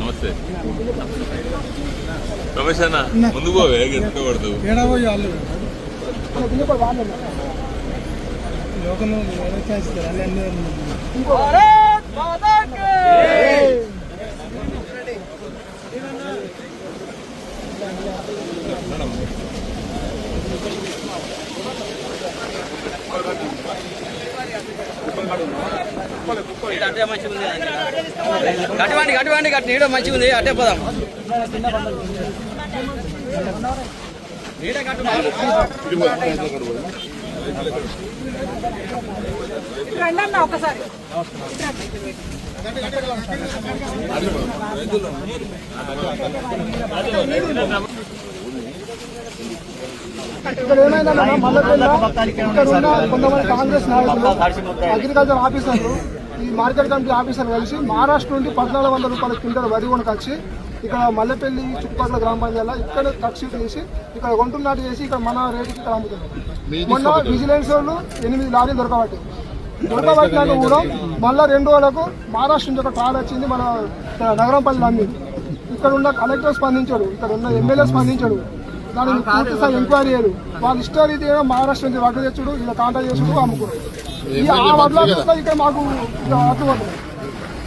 నమస్తే రమేష్ అన్న, ముందు పోవే ఎత్తుకోబడదు. కట్టుకోండి కట్టి నీడ మంచిగా ఉంది. అట్టే పోదాం. నీడ కట్టు ఒకసారి ఇక్కడ ఏమైందా మల్లెపల్లి ఇక్కడ ఉన్న కొంతమంది కాంగ్రెస్ నాయకులు అగ్రికల్చర్ ఆఫీసర్లు ఈ మార్కెట్ కమిటీ ఆఫీసర్లు కలిసి మహారాష్ట్ర నుండి 1400 రూపాయల క్వింటల్ వరి కొనుకొచ్చి ఇక్కడ మల్లెపల్లి చుట్టుపక్కల గ్రామ పంచాయతీలో ఇక్కడ కక్షి చేసి ఇక్కడ కొంటున్నట్టు చేసి ఇక్కడ మన రేటుకి ఇక్కడ అమ్ముతున్నారు. మొన్న విజిలెన్స్ వాళ్ళు 8 లారీలు దొరకబట్టినాక కూడా మళ్ళీ 2 రోజులకు మహారాష్ట్ర నుంచి ఒక ట్రాల్ వచ్చింది మన నగరంపల్లిలో అమ్మింది. ఇక్కడ ఉన్న కలెక్టర్ స్పందించాడు, ఇక్కడ ఉన్న ఎమ్మెల్యే స్పందించాడు. దానిని పూర్తిస్థాయి ఎంక్వైరీ అయ్యారు. వాళ్ళ ఇష్టారీతిగా మహారాష్ట్ర నుంచి వడ్లు తెచ్చుడు, ఇలా కాంటాక్ట్ చేసుడు, అమ్ముకోడు. ఈ ఆ వడ్ల ఇక్కడ మాకు అర్థమవుతుంది.